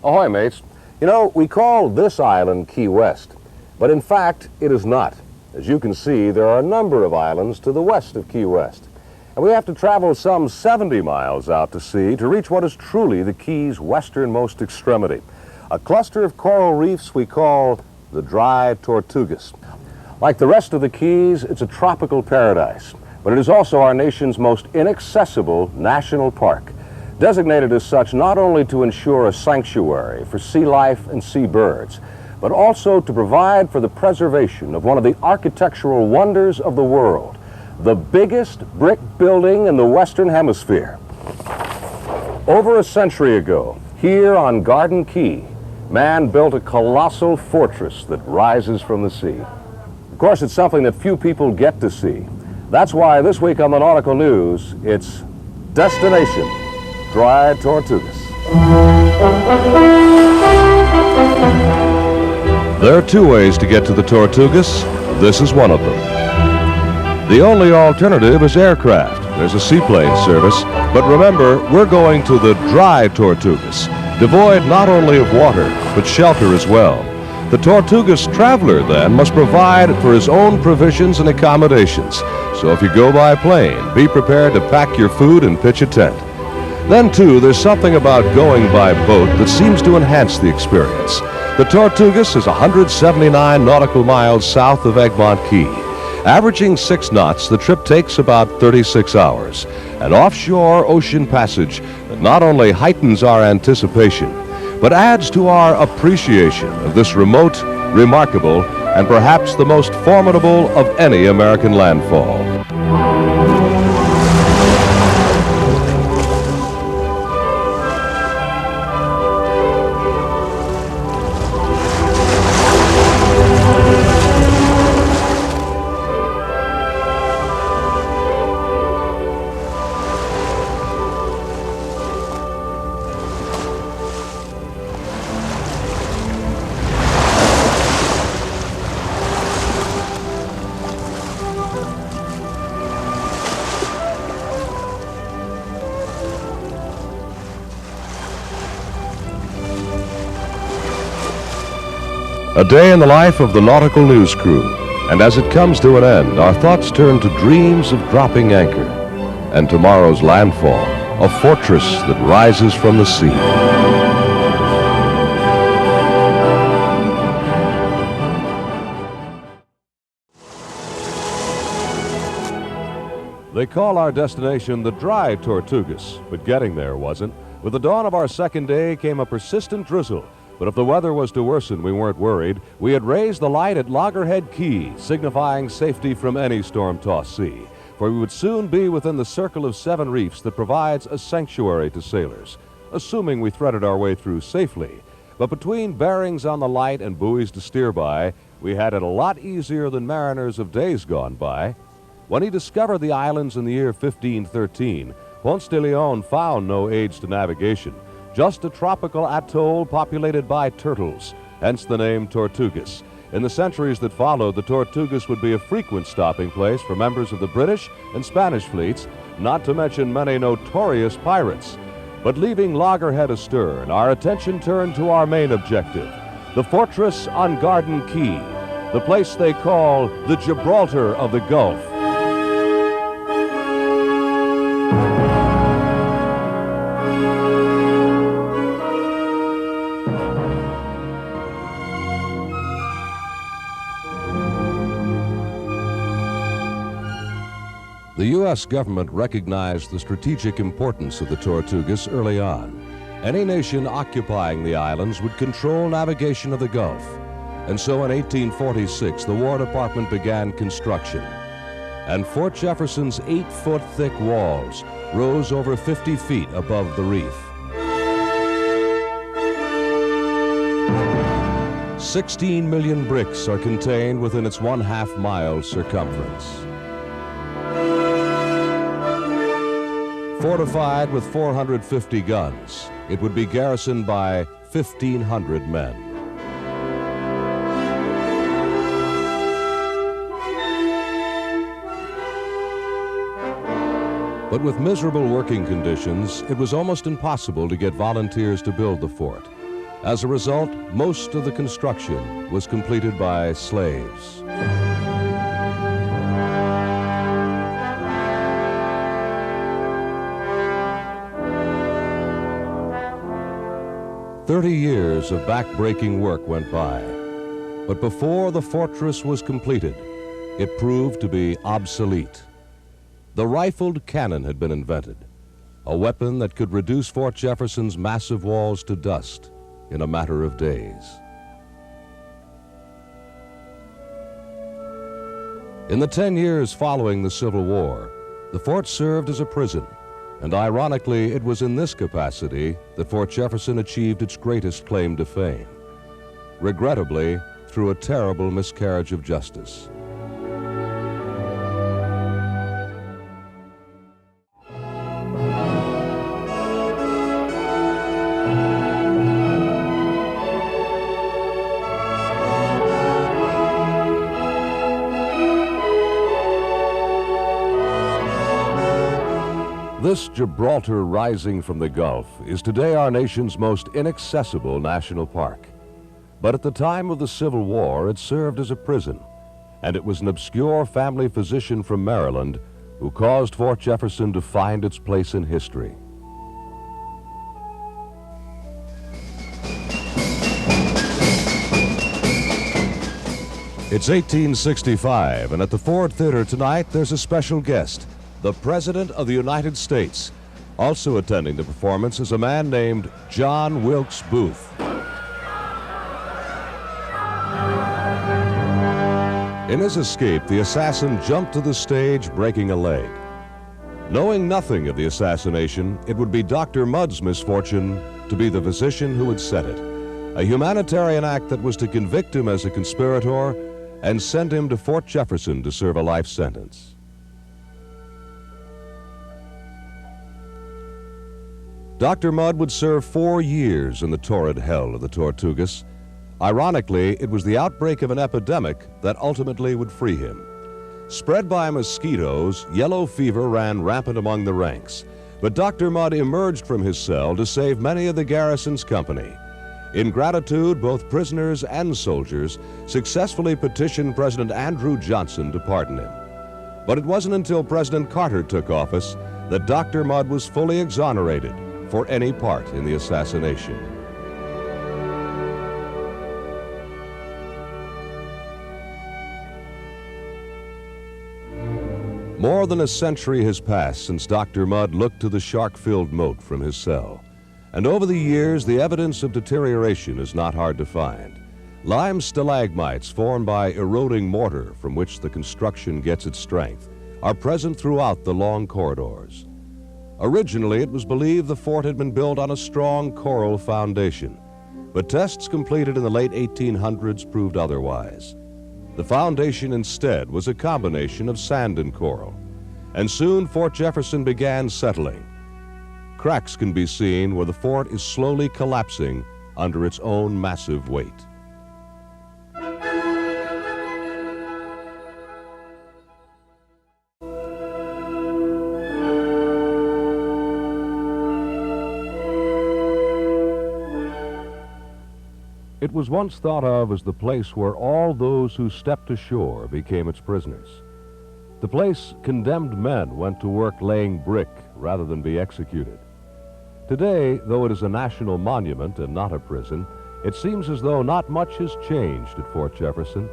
Ahoy, mates. You know, we call this island Key West, but in fact, it is not. As you can see, there are a number of islands to the west of Key West, and we have to travel some 70 miles out to sea to reach what is truly the Key's westernmost extremity, a cluster of coral reefs we call the Dry Tortugas. Like the rest of the Keys, it's a tropical paradise, but it is also our nation's most inaccessible national park, designated as such not only to ensure a sanctuary for sea life and sea birds, but also to provide for the preservation of one of the architectural wonders of the world, the biggest brick building in the Western Hemisphere. Over a century ago, here on Garden Key, man built a colossal fortress that rises from the sea. Of course, it's something that few people get to see. That's why this week on the Nautical News, it's Destination Dry Tortugas. There are two ways to get to the Tortugas. This is one of them. The only alternative is aircraft. There's a seaplane service, but remember, we're going to the Dry Tortugas, devoid not only of water, but shelter as well. The Tortugas traveler, then, must provide for his own provisions and accommodations. So if you go by plane, be prepared to pack your food and pitch a tent. Then, too, there's something about going by boat that seems to enhance the experience. The Tortugas is 179 nautical miles south of Egmont Key. Averaging 6 knots, the trip takes about 36 hours. An offshore ocean passage that not only heightens our anticipation, but adds to our appreciation of this remote, remarkable, and perhaps the most formidable of any American landfall. A day in the life of the Nautical News Crew, and as it comes to an end, our thoughts turn to dreams of dropping anchor and tomorrow's landfall, a fortress that rises from the sea. They call our destination the Dry Tortugas, but getting there wasn't. With the dawn of our second day came a persistent drizzle. But if the weather was to worsen, we weren't worried. We had raised the light at Loggerhead Key, signifying safety from any storm-tossed sea, for we would soon be within the circle of 7 reefs that provides a sanctuary to sailors, assuming we threaded our way through safely. But between bearings on the light and buoys to steer by, we had it a lot easier than mariners of days gone by. When he discovered the islands in the year 1513, Ponce de Leon found no aids to navigation, just a tropical atoll populated by turtles, hence the name Tortugas. In the centuries that followed, the Tortugas would be a frequent stopping place for members of the British and Spanish fleets, not to mention many notorious pirates. But leaving Loggerhead astern, our attention turned to our main objective, the fortress on Garden Key, the place they call the Gibraltar of the Gulf. The U.S. government recognized the strategic importance of the Tortugas early on. Any nation occupying the islands would control navigation of the Gulf. And so in 1846, the War Department began construction. And Fort Jefferson's 8-foot thick walls rose over 50 feet above the reef. 16 million bricks are contained within its 1/2 mile circumference. Fortified with 450 guns, it would be garrisoned by 1,500 men. But with miserable working conditions, it was almost impossible to get volunteers to build the fort. As a result, most of the construction was completed by slaves. "30 years of back-breaking work went by, but before the fortress was completed, it proved to be obsolete. The rifled cannon had been invented, a weapon that could reduce Fort Jefferson's massive walls to dust in a matter of days. In the 10 years following the Civil War, the fort served as a prison, and ironically, it was in this capacity that Fort Jefferson achieved its greatest claim to fame, regrettably through a terrible miscarriage of justice. This Gibraltar rising from the Gulf is today our nation's most inaccessible national park. But at the time of the Civil War, it served as a prison, and it was an obscure family physician from Maryland who caused Fort Jefferson to find its place in history. It's 1865, and at the Ford Theater tonight, there's a special guest, the President of the United States. Also attending the performance is a man named John Wilkes Booth. In his escape, the assassin jumped to the stage, breaking a leg. Knowing nothing of the assassination, it would be Dr. Mudd's misfortune to be the physician who had set it. A humanitarian act that was to convict him as a conspirator and send him to Fort Jefferson to serve a life sentence. Dr. Mudd would serve 4 years in the torrid hell of the Tortugas. Ironically, it was the outbreak of an epidemic that ultimately would free him. Spread by mosquitoes, yellow fever ran rampant among the ranks, but Dr. Mudd emerged from his cell to save many of the garrison's company. In gratitude, both prisoners and soldiers successfully petitioned President Andrew Johnson to pardon him. But it wasn't until President Carter took office that Dr. Mudd was fully exonerated for any part in the assassination. More than a century has passed since Dr. Mudd looked to the shark-filled moat from his cell. And over the years, the evidence of deterioration is not hard to find. Lime stalagmites formed by eroding mortar from which the construction gets its strength are present throughout the long corridors. Originally, it was believed the fort had been built on a strong coral foundation, but tests completed in the late 1800s proved otherwise. The foundation instead was a combination of sand and coral, and soon Fort Jefferson began settling. Cracks can be seen where the fort is slowly collapsing under its own massive weight. It was once thought of as the place where all those who stepped ashore became its prisoners. The place condemned men went to work laying brick rather than be executed. Today, though it is a national monument and not a prison, it seems as though not much has changed at Fort Jefferson.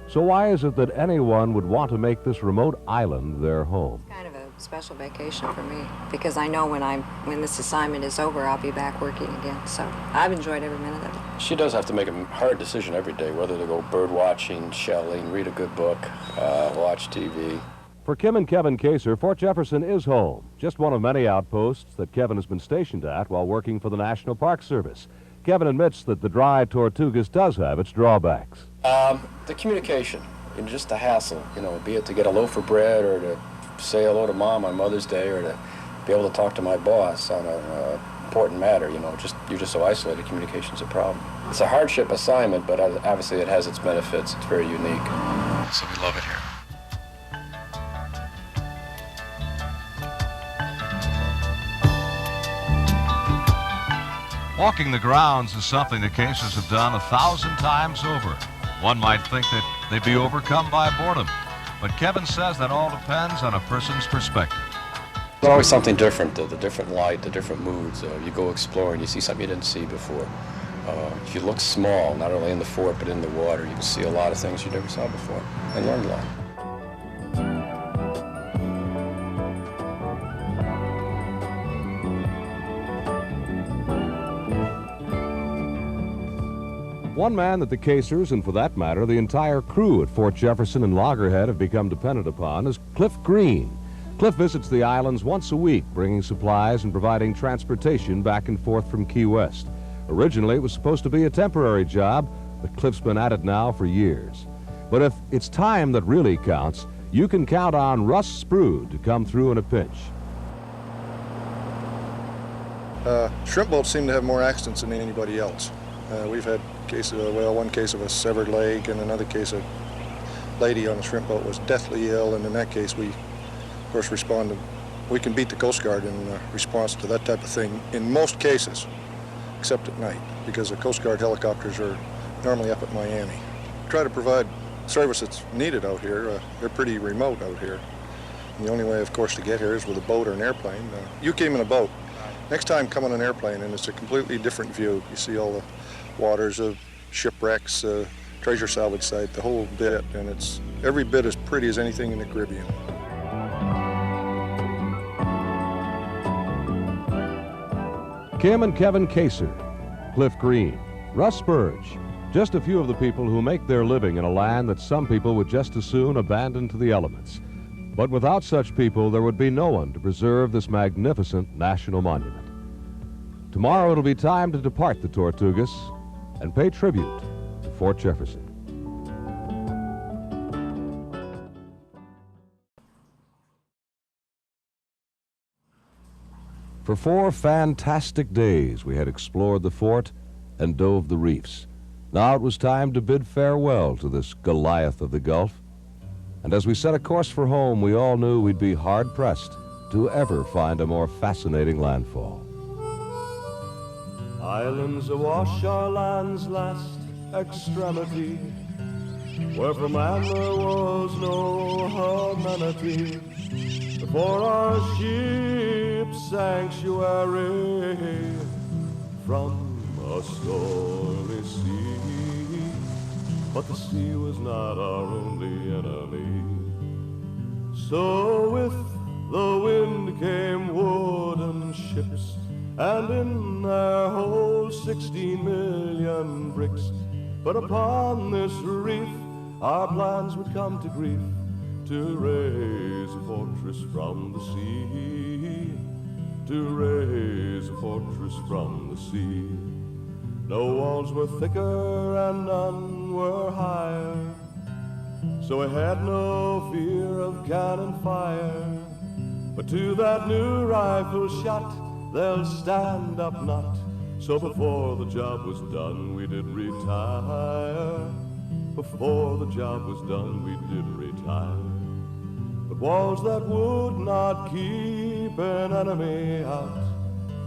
So why is it that anyone would want to make this remote island their home? It's kind of a special vacation for me because I know when this assignment is over, I'll be back working again. So I've enjoyed every minute of it. She does have to make a hard decision every day, whether to go bird watching, shelling, read a good book, watch TV. For Kim and Kevin Kaser, Fort Jefferson is home, just one of many outposts that Kevin has been stationed at while working for the National Park Service. Kevin admits that the Dry Tortugas does have its drawbacks. The communication, just the hassle, be it to get a loaf of bread or to say hello to Mom on Mother's Day or to be able to talk to my boss on an important matter, you're just so isolated, communication's a problem. It's a hardship assignment, but obviously it has its benefits. It's very unique. So we love it here. Walking the grounds is something the Casers have done 1,000 times over. One might think that they'd be overcome by boredom, but Kevin says that all depends on a person's perspective. There's always something different, the different light, the different moods. You go exploring, you see something you didn't see before. If you look small, not only in the fort but in the water, you can see a lot of things you never saw before and learn a lot. One man that the Casers, and for that matter, the entire crew at Fort Jefferson and Loggerhead have become dependent upon is Cliff Green. Cliff visits the islands once a week, bringing supplies and providing transportation back and forth from Key West. Originally, it was supposed to be a temporary job, but Cliff's been at it now for years. But if it's time that really counts, you can count on Russ Sprood to come through in a pinch. Shrimp boats seem to have more accidents than anybody else. We've had one case of a severed leg, and another case of a lady on a shrimp boat was deathly ill, and in that case we, of course, responded. We can beat the Coast Guard in response to that type of thing in most cases, except at night, because the Coast Guard helicopters are normally up at Miami. Try to provide service that's needed out here. They're pretty remote out here. And the only way, of course, to get here is with a boat or an airplane. You came in a boat. Next time, come on an airplane, and it's a completely different view. You see all the waters of shipwrecks, treasure salvage site, the whole bit, and it's every bit as pretty as anything in the Caribbean. Kim and Kevin Kaser, Cliff Green, Russ Spurge, just a few of the people who make their living in a land that some people would just as soon abandon to the elements. But without such people, there would be no one to preserve this magnificent national monument. Tomorrow it'll be time to depart the Tortugas and pay tribute to Fort Jefferson. For 4 fantastic days, we had explored the fort and dove the reefs. Now it was time to bid farewell to this Goliath of the Gulf. And as we set a course for home, we all knew we'd be hard-pressed to ever find a more fascinating landfall. Islands awash our land's last extremity, where for man there was no amenity. For our ship's sanctuary from a stormy sea, but the sea was not our only enemy. So with the wind came wooden ships, and in their hold 16 million bricks. But upon this reef our plans would come to grief, to raise a fortress from the sea, to raise a fortress from the sea. No walls were thicker and none were higher, so I had no fear of cannon fire. But to that new rifle shot they'll stand up not. So before the job was done, we did retire. Before the job was done, we did retire. But walls that would not keep an enemy out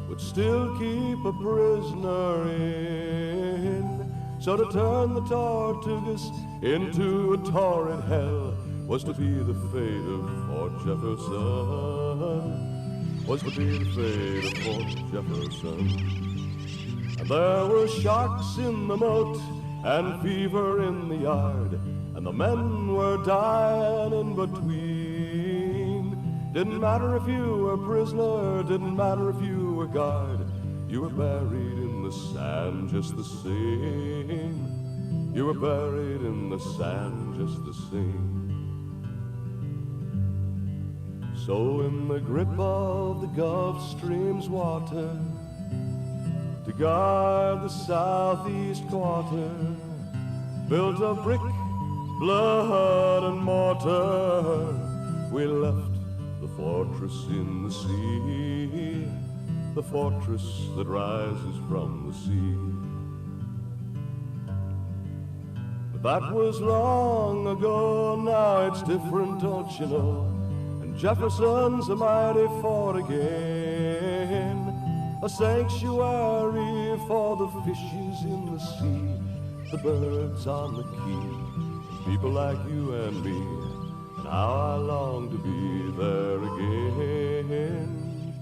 would still keep a prisoner in. So to turn the Tortugas into a torrid hell was to be the fate of Fort Jefferson. Was to be the fate of Fort Jefferson. And there were sharks in the moat and fever in the yard, and the men were dying in between. Didn't matter if you were prisoner, didn't matter if you were guard, you were buried in the sand just the same. You were buried in the sand just the same. So in the grip of the Gulf Stream's water, to guard the southeast quarter, built of brick, blood, and mortar, we left the fortress in the sea, the fortress that rises from the sea. But that was long ago, now it's different, don't you know? Jefferson's a mighty fort again, a sanctuary for the fishes in the sea, the birds on the quay, people like you and me. And how I long to be there again,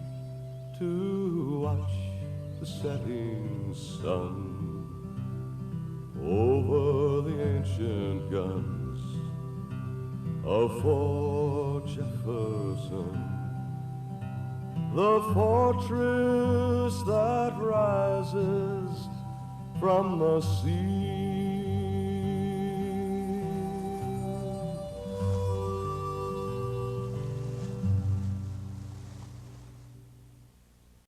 to watch the setting sun over the ancient guns of Fort Jefferson, the fortress that rises from the sea.